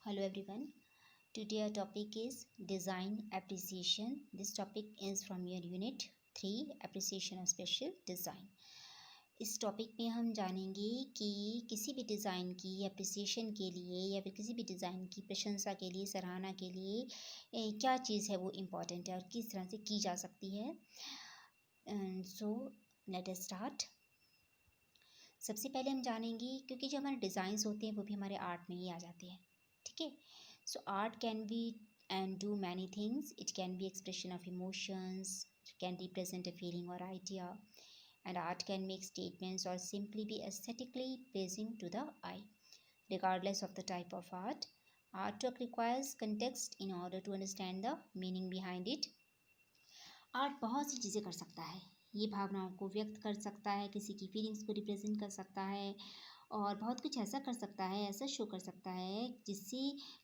Hello everyone. Today our topic is design appreciation. This topic is from your unit 3 appreciation of special design. इस topic में हम जानेंगे कि किसी भी डिज़ाइन की अप्रिसिएशन के लिए या फिर किसी भी डिज़ाइन की प्रशंसा के लिए सराहना के लिए क्या चीज़ है वो इम्पॉर्टेंट है और किस तरह से की जा सकती है. So let us start. सबसे पहले हम जानेंगे क्योंकि जो हमारे डिज़ाइंस होते हैं वो भी हमारे आर्ट में ही आ जाते हैं. ठीक है. So art can be and do many things. It can be expression of emotions, it can represent a feeling or idea, and art can make statements or simply be aesthetically pleasing to the eye. Regardless of the type of art, artwork requires context in order to understand the meaning behind it. Art बहुत सी चीज़ें कर सकता है. ये भावनाओं को व्यक्त कर सकता है, किसी की फीलिंग्स को रिप्रेजेंट कर सकता है और बहुत कुछ ऐसा कर सकता है, ऐसा शो कर सकता है जिससे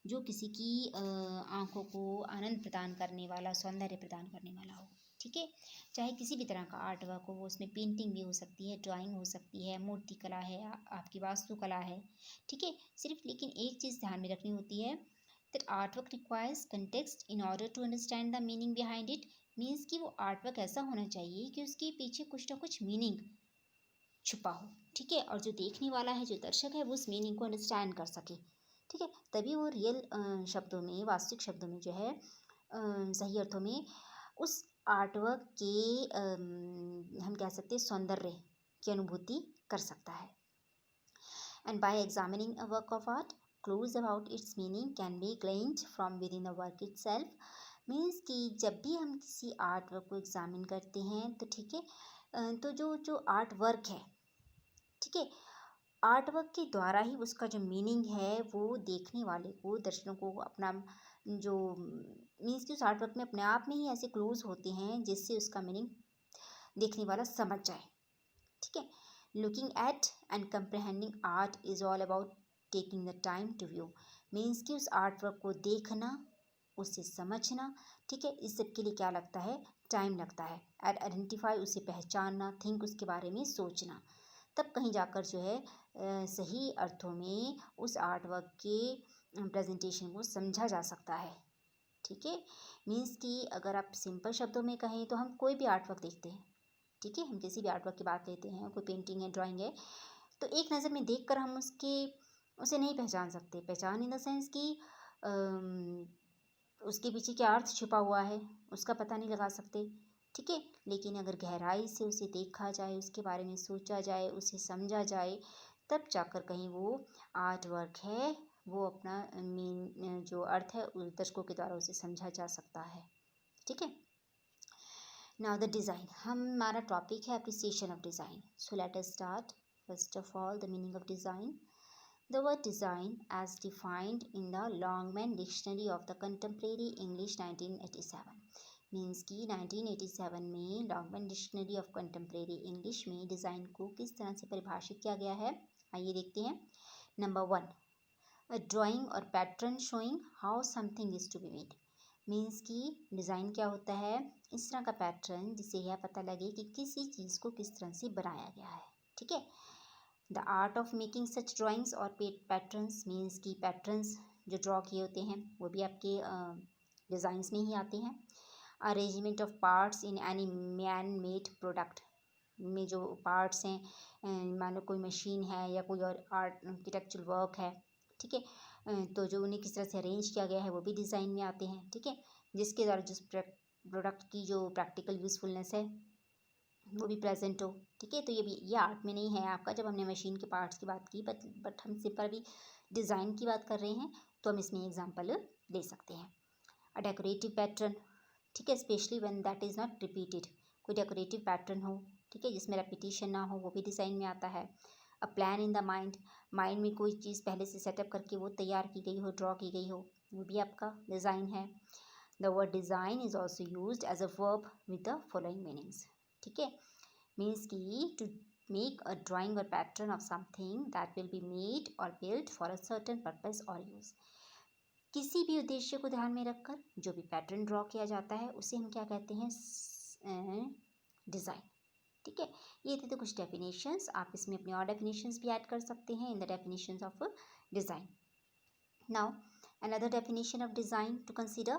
जो किसी की आँखों को आनंद प्रदान करने वाला, सौंदर्य प्रदान करने वाला हो. ठीक है. चाहे किसी भी तरह का आर्ट वर्क हो, वो उसमें पेंटिंग भी हो सकती है, ड्राइंग हो सकती है, मूर्ति कला है, आपकी वास्तुकला है. ठीक है. सिर्फ लेकिन एक चीज़ ध्यान में रखनी होती है that artwork requires context in order to understand the meaning behind it. Means कि वो आर्टवर्क ऐसा होना चाहिए कि उसके पीछे कुछ ना कुछ मीनिंग छुपा हो. ठीक है. और जो देखने वाला है, जो दर्शक है, वो उस मीनिंग को अंडरस्टैंड कर सके. ठीक है. तभी वो रियल शब्दों में, वास्तविक शब्दों में जो है सही अर्थों में उस आर्टवर्क के हम कह सकते हैं सौंदर्य की अनुभूति कर सकता है. And by examining a work of art, clues about its meaning can be gleaned from within the work itself. Means कि जब भी हम किसी आर्ट वर्क को एग्जामिन करते हैं तो ठीक है, तो जो जो आर्ट वर्क है, ठीक है, आर्ट वर्क के द्वारा ही उसका जो मीनिंग है वो देखने वाले को, दर्शकों को अपना जो मीन्स कि उस आर्ट वर्क में अपने आप में ही ऐसे क्लूज होते हैं जिससे उसका मीनिंग देखने वाला समझ जाए. ठीक है. Looking at and comprehending art is all about taking the time to view. Means कि उस आर्ट वर्क को देखना, उसे समझना. ठीक है. इस सब के लिए क्या लगता है? टाइम लगता है. एंड आइडेंटिफाई, उसे पहचानना. थिंक, उसके बारे में सोचना. तब कहीं जाकर जो है सही अर्थों में उस आर्ट वर्क के प्रेजेंटेशन को समझा जा सकता है. ठीक है. मीन्स कि अगर आप सिंपल शब्दों में कहें तो हम कोई भी आर्ट वर्क देखते हैं. ठीक है. हम किसी भी आर्ट वर्क की बात लेते हैं, कोई पेंटिंग है, ड्राइंग है, तो एक नज़र में देखकर हम उसे नहीं पहचान सकते. पहचान इन द सेंस कि उसके पीछे क्या अर्थ छुपा हुआ है उसका पता नहीं लगा सकते. ठीक है. लेकिन अगर गहराई से उसे देखा जाए, उसके बारे में सोचा जाए, उसे समझा जाए, तब जाकर कहीं वो आर्ट वर्क है वो अपना मेन जो अर्थ है दर्शकों के द्वारा उसे समझा जा सकता है. ठीक है. Now the design. हमारा टॉपिक है appreciation of design. So let us start. First of all the meaning of design. The word design as defined in the Longman Dictionary of the Contemporary English 1987 means कि 1987 में Longman dictionary of contemporary English में design को किस तरह से परिभाषित किया गया है, आइए देखते हैं. नंबर 1, अ ड्राइंग और pattern showing how something is to be made. Means कि डिज़ाइन क्या होता है? इस तरह का पैटर्न जिससे यह पता लगे कि किसी चीज़ को किस तरह से बनाया गया है. ठीक है. The art of making such drawings और पैटर्न्स मीन्स की पैटर्न्स जो ड्रॉ किए होते हैं वो भी आपके डिज़ाइंस में ही आते हैं. Arrangement of parts in any man made product में जो पार्ट्स हैं, मान लो कोई मशीन है या कोई और आर्किटेक्चरल वर्क है. ठीक है. तो जो उन्हें किस तरह से अरेंज किया गया है वो भी डिज़ाइन में आते हैं. ठीक है. जिसके द्वारा जिस प्रोडक्ट की जो प्रैक्टिकल यूज़फुलनेस है वो भी प्रेजेंट हो. ठीक है. तो ये आर्ट में नहीं है आपका. जब हमने मशीन के पार्ट्स की बात की बट हम सिंपल भी डिज़ाइन की बात कर रहे हैं तो हम इसमें एग्जांपल ले सकते हैं. A decorative pattern. ठीक है. Specially when that is not repeated. कोई डेकोरेटिव पैटर्न हो, ठीक है, जिसमें रेपिटेशन ना हो, वो भी डिज़ाइन में आता है. A plan in the mind. Mind में कोई चीज़ पहले से सेटअप करके वो तैयार की गई हो, ड्रॉ की गई हो, वो भी आपका डिज़ाइन है. The word design is also used as a verb with the following meanings. ठीक है. मीन्स की टू मेक अ ड्राइंग और pattern of something that will be made or built for a certain purpose or use. किसी भी उद्देश्य को ध्यान में रखकर जो भी पैटर्न ड्रॉ किया जाता है उसे हम क्या कहते हैं? डिज़ाइन. ठीक है. ये थे तो कुछ डेफिनेशंस. आप इसमें अपने और डेफिनेशंस भी ऐड कर सकते हैं in the definitions of design. Now Another definition of design to consider: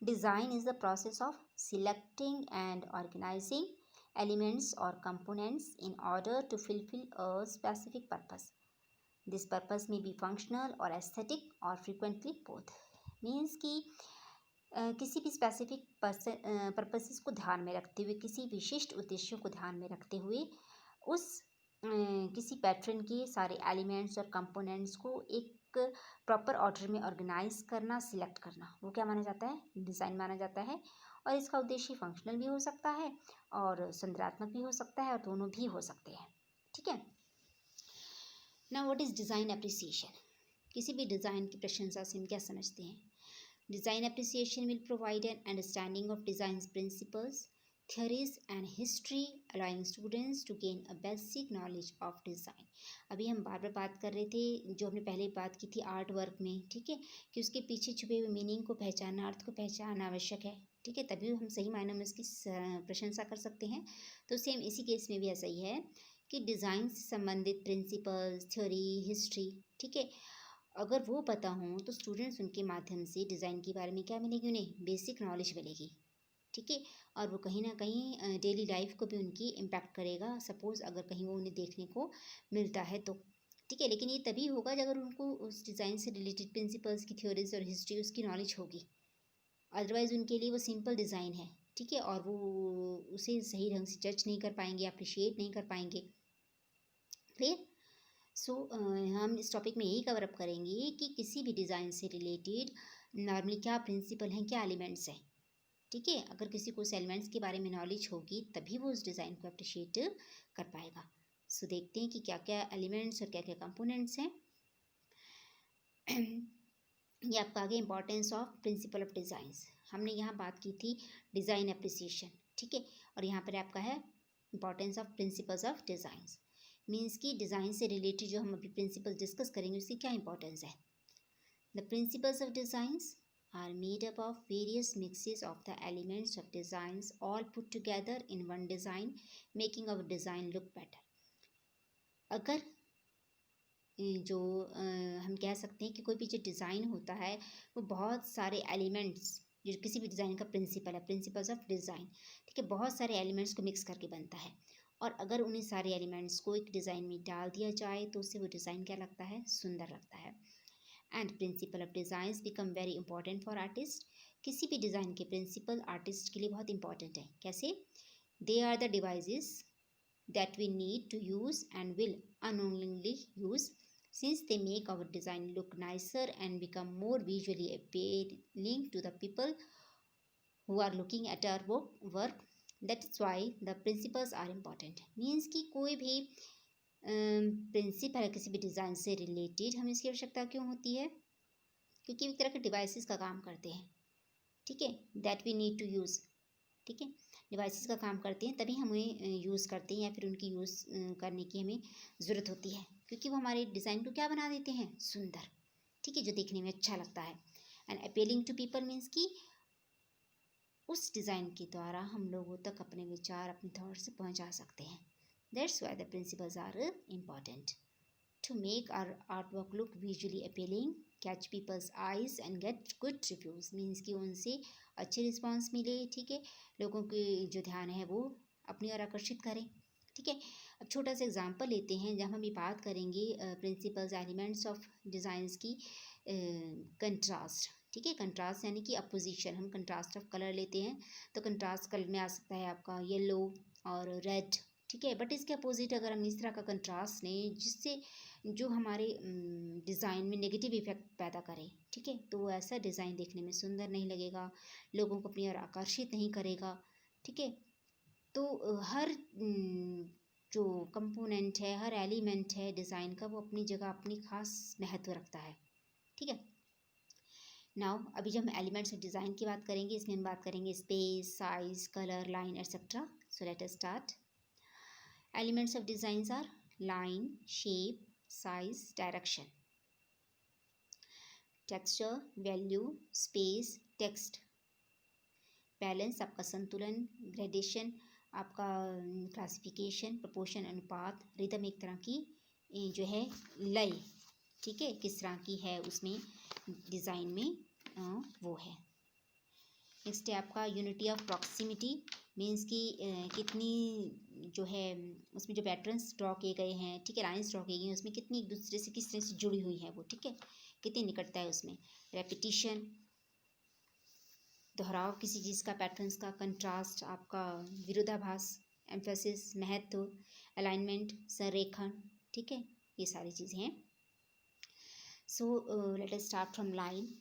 design is the process of selecting and organizing elements or components in order to fulfill a specific purpose. This purpose may be functional or aesthetic or frequently both. Means कि किसी भी specific purposes को ध्यान में रखते हुए, किसी विशिष्ट उद्देश्यों को ध्यान में रखते हुए उस किसी पैटर्न के सारे एलिमेंट्स और कंपोनेंट्स को एक प्रॉपर ऑर्डर में ऑर्गेनाइज करना, सिलेक्ट करना, वो क्या माना जाता है? डिज़ाइन माना जाता है। और इसका उद्देश्य फंक्शनल भी हो सकता है और सौंदर्यात्मक भी हो सकता है और दोनों भी हो सकते हैं। ठीक है। Now what is design appreciation? किसी भी डिज़ाइन की प्रशंसा से हम क्या समझते हैं? Design appreciation will provide an understanding of design principles, theories and history, allowing students to gain a basic knowledge of design. अभी हम बार बार बात कर रहे थे, जो हमने पहले बात की थी आर्ट वर्क में, ठीक है, कि उसके पीछे छुपे हुए मीनिंग को पहचानना, अर्थ को पहचानना आवश्यक है। ठीक है, तभी हम सही मायनों में उसकी प्रशंसा कर सकते हैं। तो सेम इसी केस में भी ऐसा ही है कि डिज़ाइन से संबंधित प्रिंसिपल्स, थ्योरी, हिस्ट्री, ठीक है, अगर वो पता हों तो स्टूडेंट्स उनके माध्यम से डिज़ाइन के बारे में क्या मिलेगी? उन्हें बेसिक नॉलेज मिलेगी। ठीक है, और वो कहीं ना कहीं डेली लाइफ को भी उनकी इम्पैक्ट करेगा, सपोज़ अगर कहीं वो उन्हें देखने को मिलता है तो। ठीक है, लेकिन ये तभी होगा जब अगर उनको उस डिज़ाइन से रिलेटेड प्रिंसिपल्स की थ्योरीज और हिस्ट्री उसकी नॉलेज होगी। अदरवाइज़ उनके लिए वो सिंपल डिज़ाइन है, ठीक है, और वो उसे सही ढंग से जज नहीं कर पाएंगे, अप्रिशिएट नहीं कर पाएंगे। फिर हम इस टॉपिक में यही कवर अप करेंगे कि किसी भी डिज़ाइन से रिलेटेड नॉर्मली क्या प्रिंसिपल हैं, क्या एलिमेंट्स हैं। ठीक है, अगर किसी को उस एलिमेंट्स के बारे में नॉलेज होगी तभी वो उस डिज़ाइन को अप्रिशिएट कर पाएगा। सो देखते हैं कि क्या क्या एलिमेंट्स और क्या क्या कंपोनेंट्स हैं। ये आपका आगे importance of principle of designs. हमने यहाँ बात की थी डिज़ाइन एप्रिसिएशन, ठीक है, और यहाँ पर आपका है importance of principles of designs. Means कि डिज़ाइन से रिलेटेड जो हम अभी प्रिंसिपल डिस्कस करेंगे उसकी क्या इंपॉर्टेंस है। The principles of designs are made up of various mixes of the elements of designs all put together in one design, making our design look better. अगर जो हम कह सकते हैं कि कोई भी जो डिज़ाइन होता है वो बहुत सारे एलिमेंट्स, जो किसी भी डिज़ाइन का प्रिंसिपल है, प्रिंसिपल्स ऑफ डिज़ाइन, ठीक है, बहुत सारे एलिमेंट्स को मिक्स करके बनता है। और अगर उन्हीं सारे एलिमेंट्स को एक डिज़ाइन में डाल दिया जाए तो उससे वो डिज़ाइन क्या लगता है? सुंदर लगता है। And principle of designs become very important for artist. किसी भी डिज़ाइन के प्रिंसिपल आर्टिस्ट के लिए बहुत इंपॉर्टेंट है। कैसे? They are the devices that we need to use and will annoyingly use since they make our design look nicer and become more visually appealing to the people who are looking at our work. That is why the principles are important. Means कि कोई भी principal है किसी भी design से related, हमें इसकी आवश्यकता क्यों होती है? क्योंकि एक तरह के डिवाइसेस का काम करते हैं, ठीक है, that we need to use, ठीक है, डिवाइसेस का काम करते हैं तभी हम उन्हें यूज़ करते हैं या फिर उनकी यूज़ करने की हमें ज़रूरत होती है, क्योंकि वो हमारे डिज़ाइन को क्या बना देते हैं? सुंदर, ठीक है, जो देखने में अच्छा लगता है। And appealing to people means कि उस डिज़ाइन के द्वारा हम लोगों तक अपने विचार, अपने थॉट्स पहुँचा सकते हैं। That's why the principles are important. To make our artwork look visually appealing, catch people's eyes and get good reviews. Means कि उनसे अच्छे रिस्पॉन्स मिले, ठीक है, लोगों के जो ध्यान है वो अपनी ओर आकर्षित करें, ठीक है। अब छोटा सा एग्जांपल लेते हैं जहाँ हम भी बात करेंगे प्रिंसिपल्स एलिमेंट्स ऑफ डिज़ाइंस की कंट्रास्ट, ठीक है, कंट्रास्ट यानी कि अपोजिशन। हम कंट्रास्ट ऑफ कलर लेते हैं तो कंट्रास्ट कलर में आ सकता है आपका येलो और रेड, ठीक है, बट इसके अपोजिट अगर हम इस तरह का कंट्रास्ट लें जिससे जो हमारे डिज़ाइन में नेगेटिव इफेक्ट पैदा करे, ठीक है, तो ऐसा डिज़ाइन देखने में सुंदर नहीं लगेगा, लोगों को अपनी ओर आकर्षित नहीं करेगा, ठीक है। तो हर जो कंपोनेंट है, हर एलिमेंट है डिज़ाइन का, वो अपनी जगह अपनी खास महत्व रखता है, ठीक है। नाउ अभी जब हम एलिमेंट्स ऑफ डिज़ाइन की बात करेंगे, इसमें हम बात करेंगे space, size, colour, line etcetera. So let us start. Elements of designs are line, shape, size, direction, texture, value, space, text, balance आपका संतुलन, gradation आपका क्लासिफिकेशन, proportion अनुपात, rhythm एक तरह की जो है लय, ठीक है, किस तरह की है उसमें डिज़ाइन में वो है। नेक्स्ट है आपका यूनिटी ऑफ प्रॉक्सिमिटी, मीन्स कि कितनी जो है उसमें जो पैटर्न्स ड्रॉ किए गए हैं, ठीक है, लाइन्स ड्रॉ की गई हैं, उसमें कितनी एक दूसरे से किस तरह से जुड़ी हुई है वो, ठीक है, कितनी निकटता है उसमें। रेपिटिशन, दोहराव किसी चीज़ का, पैटर्न्स का। कंट्रास्ट आपका विरोधाभास। एम्फेसिस महत्व। अलाइनमेंट संरेखण, ठीक है, ये सारी चीज़ें हैं। So let us start from line.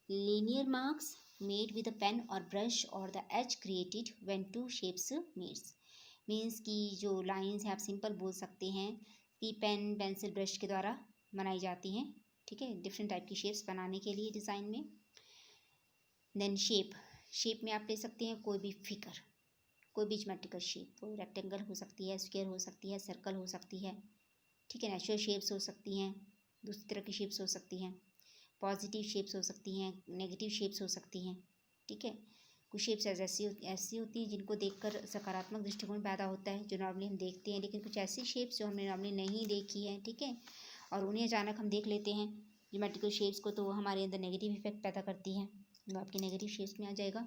Linear marks made with a pen or brush or the edge created when two shapes meets, means कि जो लाइंस हैं आप सिंपल बोल सकते हैं कि पेन पेंसिल ब्रश के द्वारा बनाई जाती हैं, ठीक है, डिफरेंट टाइप की शेप्स बनाने के लिए डिज़ाइन में। देन शेप, शेप में आप ले सकते हैं कोई भी फिगर, कोई भी ज्योमेट्रिकल शेप, वो रेक्टेंगल हो सकती है, स्क्वायर हो सकती है, सर्कल हो सकती है, ठीक है, नेचुरल शेप्स हो सकती हैं, दूसरी तरह की शेप्स हो सकती हैं, पॉजिटिव शेप्स हो सकती हैं, नेगेटिव शेप्स हो सकती हैं, ठीक है। कुछ शेप्स ऐसी होती हैं जिनको देखकर सकारात्मक दृष्टिकोण पैदा होता है, जो नॉर्मली हम देखते हैं, लेकिन कुछ ऐसी शेप्स जो हमने नॉर्मली नहीं देखी है, ठीक है, और उन्हें अचानक हम देख लेते हैं ज्योमेट्रिकल शेप्स को, तो वो हमारे अंदर नेगेटिव इफेक्ट पैदा करती हैं, वो आपके नेगेटिव शेप्स में आ जाएगा।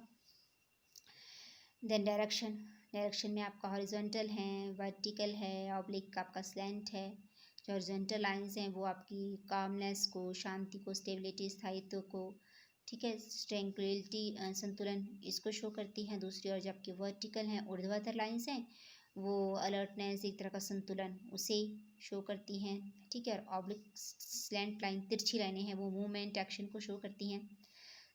देन डायरेक्शन, डायरेक्शन में आपका हॉरिजॉन्टल है, वर्टिकल है, ऑब्लिक आपका स्लैंट है। जो हॉरिजॉन्टल लाइंस हैं वो आपकी कामनेस को, शांति को, स्टेबिलिटी, स्थायित्व को, ठीक है, ट्रैंक्विलिटी, संतुलन, इसको शो करती हैं। दूसरी ओर जबकि वर्टिकल हैं, ऊर्ध्वाधर लाइंस हैं, वो अलर्टनेस, एक तरह का संतुलन, उसे शो करती हैं, ठीक है। और ऑब्लिक स्लैंट लाइन, तिरछी लाइनें हैं, वो मूवमेंट, एक्शन को शो करती हैं।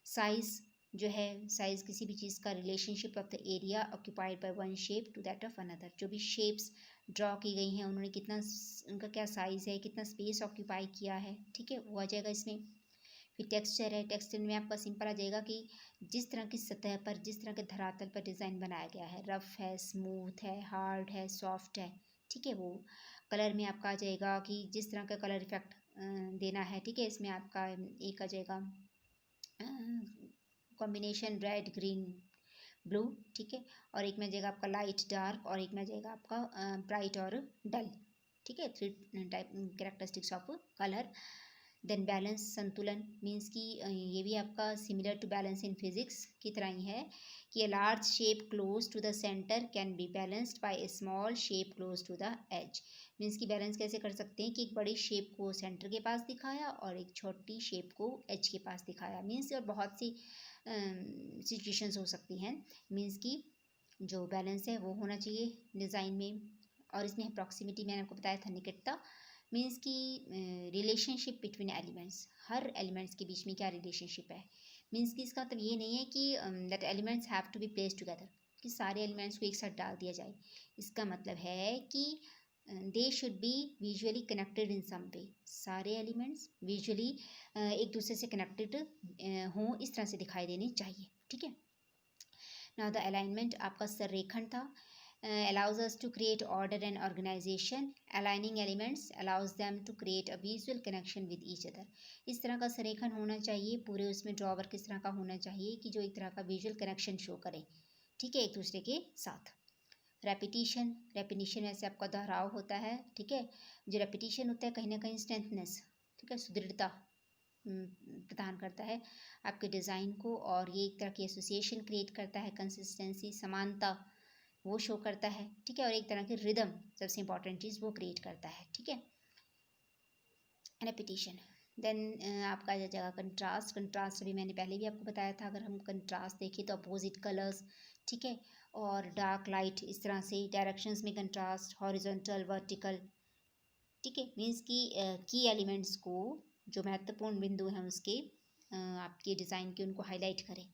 साइज जो है, साइज किसी भी चीज़ का relationship of the area occupied by one shape to that of another, जो भी शेप्स ड्रॉ की गई हैं उन्होंने कितना, उनका क्या साइज़ है, कितना स्पेस ऑक्यूपाई किया है, ठीक है, वो आ जाएगा इसमें। फिर टेक्सचर है, टेक्सचर में आपका सिंपल आ जाएगा कि जिस तरह की सतह पर, जिस तरह के धरातल पर डिज़ाइन बनाया गया है, रफ़ है, स्मूथ है, हार्ड है, सॉफ्ट है, ठीक है। वो कलर में आपका आ जाएगा कि जिस तरह का कलर इफेक्ट देना है, ठीक है, इसमें आपका एक आ जाएगा कॉम्बिनेशन रेड ग्रीन ब्लू, ठीक है, और एक में जाएगा आपका लाइट डार्क, और एक में जाएगा आपका ब्राइट और डल, ठीक है, 3 type characteristics of colour. Then balance, संतुलन, मीन्स कि ये भी आपका similar to balance in physics की तरह ही है कि a large shape close to the centre can be balanced by a small shape close to the edge, means कि बैलेंस कैसे कर सकते हैं कि एक बड़ी शेप को सेंटर के पास दिखाया और एक छोटी शेप को एज के पास दिखाया, मीन्स और बहुत सी सिचुएशंस हो सकती हैं, मीन्स कि जो बैलेंस है वो होना चाहिए डिज़ाइन में। और इसमें प्रॉक्सिमिटी मैंने आपको बताया था, निकटता, मीन्स कि रिलेशनशिप बिटवीन एलिमेंट्स, हर एलिमेंट्स के बीच में क्या रिलेशनशिप है, मीन्स कि इसका मतलब ये नहीं है कि that elements have to be place together, कि सारे एलिमेंट्स को एक साथ डाल दिया जाए। इसका मतलब है कि they should be visually connected in some way, सारे एलिमेंट्स विजुअली एक दूसरे से कनेक्टेड हों, इस तरह से दिखाई देने चाहिए, ठीक है। नाउ द अलाइनमेंट आपका संरेखण था, allows us to create order and organization. Aligning elements allows them to create a visual connection with each other. इस तरह का संरेखण होना चाहिए, पूरे उसमें ड्रॉवर किस तरह का होना चाहिए कि जो एक तरह का विजुअल कनेक्शन शो करे, ठीक है, एक दूसरे के साथ। रेपिटिशन, रेपिटिशन वैसे आपका दोहराव होता है, ठीक है, जो रेपिटिशन होता है कहीं ना कहीं स्ट्रेंथनेस, ठीक है, सुदृढ़ता प्रदान करता है आपके डिज़ाइन को, और ये एक तरह की एसोसिएशन क्रिएट करता है, कंसिस्टेंसी, समानता वो शो करता है, ठीक है, और एक तरह की रिदम, सबसे इंपॉर्टेंट चीज़ वो क्रिएट करता है, ठीक है, रेपिटिशन। देन आपका आ जाएगा कंट्रास्ट, कंट्रास्ट अभी मैंने पहले भी आपको बताया था, अगर हम कंट्रास्ट देखें तो अपोजिट कलर्स, ठीक है, और डार्क लाइट, इस तरह से डायरेक्शंस में कंट्रास्ट, हॉरिजॉन्टल, वर्टिकल, ठीक है, मीन्स की एलिमेंट्स को, जो महत्वपूर्ण बिंदु हैं उसके आपके डिज़ाइन के, उनको हाईलाइट करें,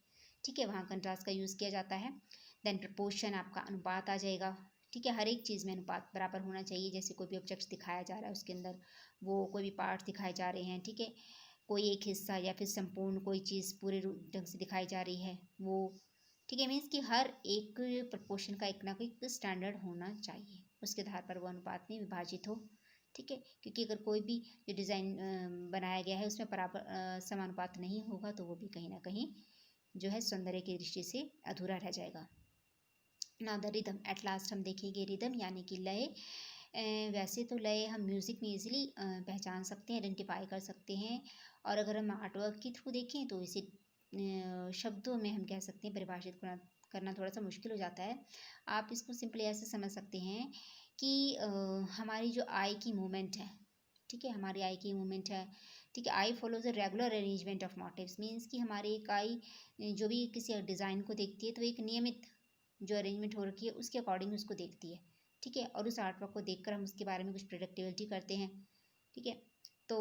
ठीक है, वहाँ कंट्रास्ट का यूज़ किया जाता है। देन प्रपोर्शन आपका अनुपात आ जाएगा, ठीक है, हर एक चीज़ में अनुपात बराबर होना चाहिए, जैसे कोई भी ऑब्जेक्ट्स दिखाया जा रहा है उसके अंदर वो कोई भी पार्ट दिखाए जा रहे हैं, ठीक है, कोई एक हिस्सा या फिर संपूर्ण कोई चीज़ पूरे ढंग से दिखाई जा रही है वो, ठीक है, मीन्स कि हर एक प्रपोर्शन का एक ना कोई स्टैंडर्ड होना चाहिए, उसके आधार पर वो अनुपात में विभाजित हो, ठीक है, क्योंकि अगर कोई भी जो डिज़ाइन बनाया गया है उसमें बराबर समानुपात नहीं होगा तो वो भी कहीं ना कहीं जो है सौंदर्य की दृष्टि से अधूरा रह जाएगा। Now the rhythm, at last हम देखेंगे रिदम यानी कि लय, वैसे तो लय हम म्यूज़िक में ईज़िली पहचान सकते हैं, आइडेंटिफ़ाई कर सकते हैं, और अगर हम आर्ट वर्क के थ्रू देखें तो इसे शब्दों में हम कह सकते हैं परिभाषित करना थोड़ा सा मुश्किल हो जाता है। आप इसको सिंपली ऐसे समझ सकते हैं कि हमारी जो आई की मूवमेंट है, ठीक है, हमारी आई की मूवमेंट है, ठीक है, I follows a regular arrangement of motives, means कि हमारी एक आई जो भी किसी डिज़ाइन को देखती है तो एक नियमित जो अरेंजमेंट हो रखी है उसके अकॉर्डिंग उसको देखती है, ठीक है, और उस आर्ट वर्क को देखकर हम उसके बारे में कुछ प्रोडक्टिविटी करते हैं, ठीक है। तो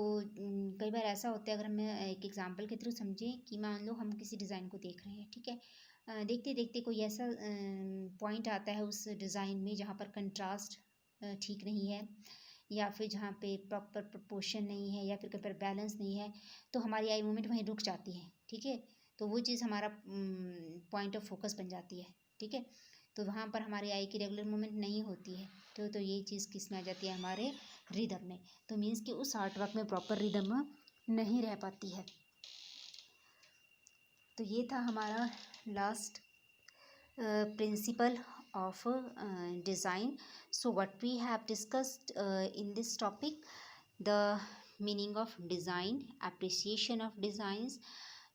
कई बार ऐसा होता है, अगर हम एक एग्जांपल के थ्रू समझें कि मान लो हम किसी डिज़ाइन को देख रहे हैं, ठीक है, देखते देखते कोई ऐसा पॉइंट आता है उस डिज़ाइन में जहाँ पर कंट्रास्ट ठीक नहीं है, या फिर जहाँ पे प्रॉपर प्रपोर्शन नहीं है, या फिर कहीं पर बैलेंस नहीं है, तो हमारी आई मूवमेंट वहीं रुक जाती है, ठीक है। तो वो चीज़ हमारा पॉइंट ऑफ फोकस बन जाती है, ठीक है। तो वहाँ पर हमारी आई की रेगुलर मूवमेंट नहीं होती है, तो ये चीज़ किस में आ जाती है, हमारे रिदम में। तो मीन्स कि उस आर्ट वर्क में प्रॉपर रिदम नहीं रह पाती है। तो ये था हमारा last principle of design. So what we have discussed in this topic, the meaning of design, appreciation of designs,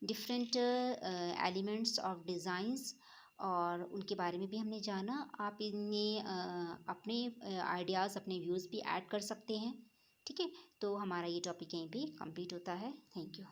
different elements of designs, और उनके बारे में भी हमने जाना। आप इनमें अपने आइडियाज़, अपने व्यूज़ भी ऐड कर सकते हैं, ठीक है। तो हमारा ये टॉपिक यहीं पे कंप्लीट होता है। Thank you.